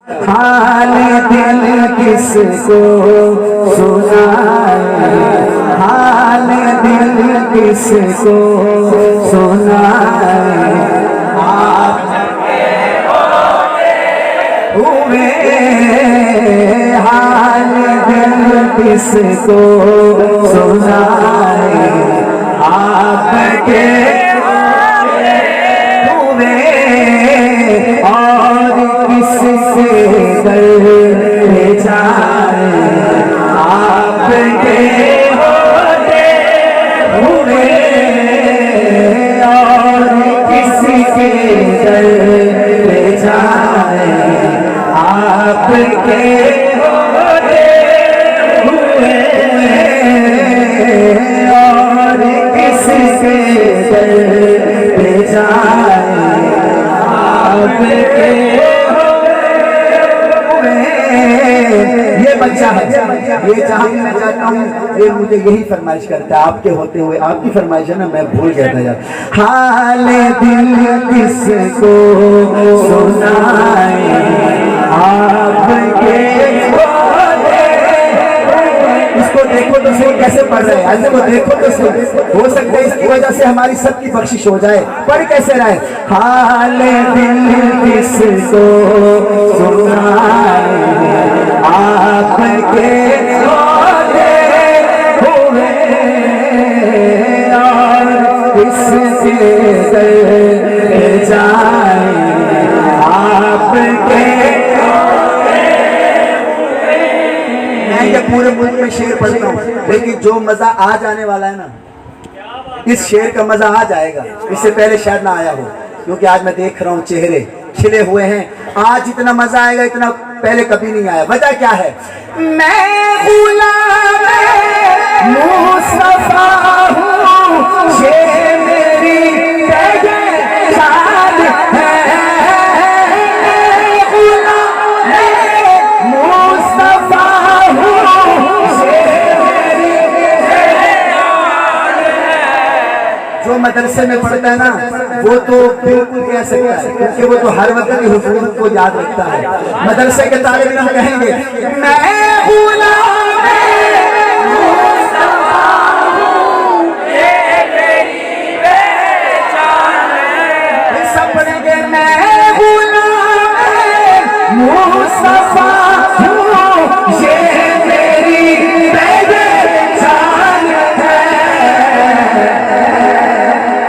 हाल दिल किसको सुनाए, हाल दिल किसको सुनाए, आप हुए हाल दिल किसको सुनाए, आपके हुए और किससे दर्द जाए, आपके होते हुए और किसके दर्द जाए, आपके होते हुए और किसके दर्द जाए, आपके ये बच्चा है, ये जहाँ भी मैं जाता हूँ ये मुझे यही फरमाइश करता है, आपके होते हुए। आपकी फरमाइश है ना, मैं भूल गया था यार। हाल दिल किसको सुनाए, आपके इसको देखो तो सही कैसे पढ़ रहे हैं, ऐसे को देखो तो सही। हो सकता है इसकी वजह से हमारी सबकी बख्शिश हो जाए। पढ़ कैसे रहे, हाल दिल किसको सुनाए, आपके होते हुए और किसके दर्द जाए, आपके ये पूरे मुल्क में शेर पढ़ता हूँ, लेकिन जो मजा आज आने वाला है ना, इस शेर का मजा आज आएगा, इससे पहले शायद ना आया हो, क्योंकि आज मैं देख रहा हूँ चेहरे खिले हुए हैं। आज इतना मजा आएगा, इतना पहले कभी नहीं आया। वजह क्या है, मैं गुलाम मुस्तफा हूँ, ये मेरी पहचान है, जो मदरसे में पढ़ता है ना वो तो बिल्कुल कह सकता है, क्योंकि वो तो हर वक्त की हुकूमत को याद रखता है। मदरसे के तालिब इल्म कहेंगे मैं गुलाम मुस्तफा हूं, ये मेरी पहचान है। सब पढ़ेंगे मैं गुलाम मुस्तफा हूं, ये मेरी पहचान है।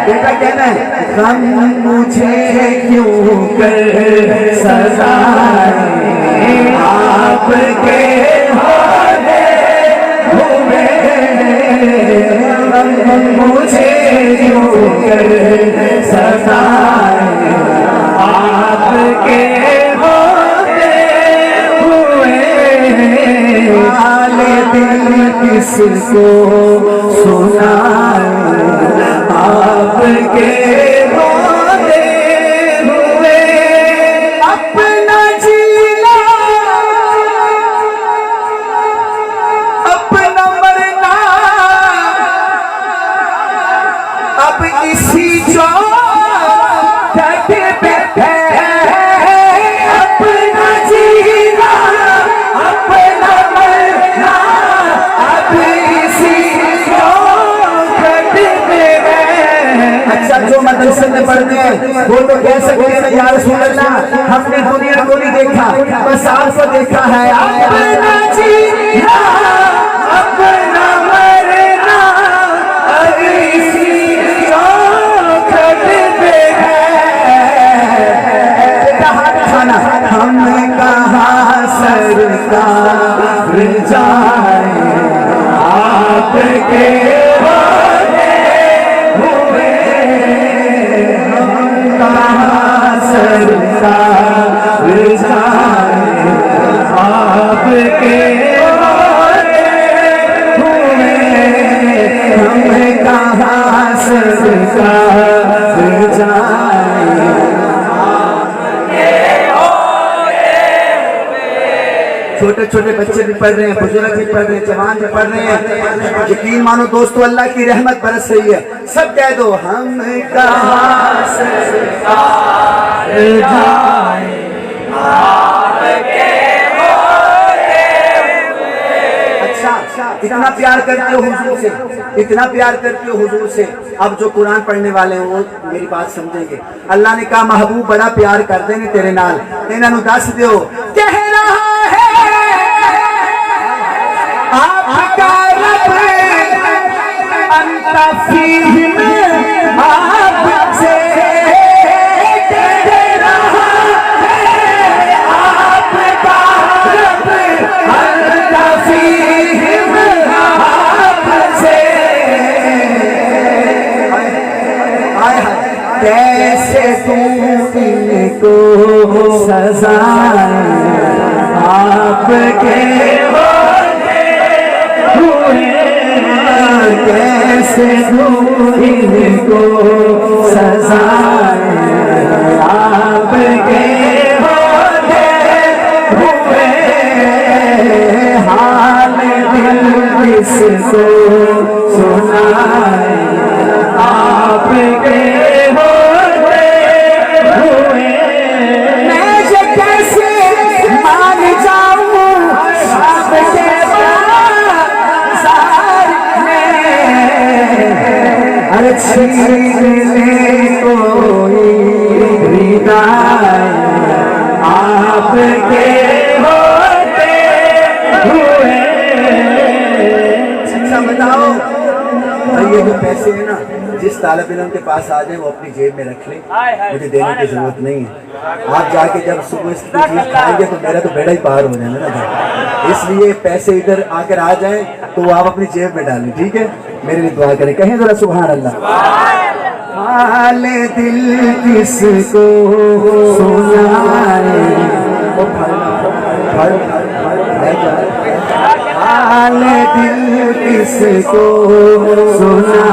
बेटा कहना है गम मुझे क्यों कर सजाए, आपके होते हुए गम मुझे क्यों कर सजाए, आपके होते हुए हाल दिल किसको सुनाए, आपके होते हुए अपना जीना अपना मरना अब इसी चौखट पे है, अपना जीना अपना मरना अब इसी चौखट पे है। अच्छा जो मदरसे में पढ़ते हैं वो तो कह सकते हैं या रसूल अल्लाह हमने दुनिया को नहीं देखा, बस आपको देखा है। अपना जीना अपना मरना अब इसी चौखट पे है। खाना हम कहाँ सरकार जाए, आपके सरकार जाए, आपके हुए हमें कहाँ सरकार जाए। छोटे छोटे बच्चे भी पढ़ रहे हैं, बुजुर्ग भी पढ़ रहे हैं, जवान भी पढ़ रहे हैं। यकीन मानो दोस्तों अल्लाह की रहमत बरस रही है। सब कह दो हम कहाँ सरकार जाए, आपके इतना प्यार करते हो हुजूर से, इतना प्यार करते हो हुजूर से। अब जो कुरान पढ़ने वाले हैं वो मेरी बात समझेंगे। अल्लाह ने कहा महबूब बड़ा प्यार करते हैं तेरे नाल, इन्हों दस दो कह रहा है आपका रब अंता फीहिम आपसे कह रहा है आपका रब अंता फीहिम आपसे। कैसे तू इनको सजा आपके होते हुए, कैसे तू इनको सजा आपके होते हुए, हाल दिल किसको सुनाए आपके कोई आपके होते हुए। अच्छा बताओ ये जो पैसे है ना, जिस तालिब इल्म के पास आ जाए वो अपनी जेब में रख ले, मुझे देने की जरूरत नहीं है। आप जाके जब सुबह इसकी चीज खाएंगे तो मेरा तो बेड़ा ही पार हो जाएगा ना। इसलिए पैसे इधर आकर आ जाए तो वो आप अपनी जेब में डालें, ठीक है। मेरे लिए दुआ करें, कहें जरा सुभान अल्लाह। हाल दिल किसको सुनाए, हाल दिल किसको सुनाए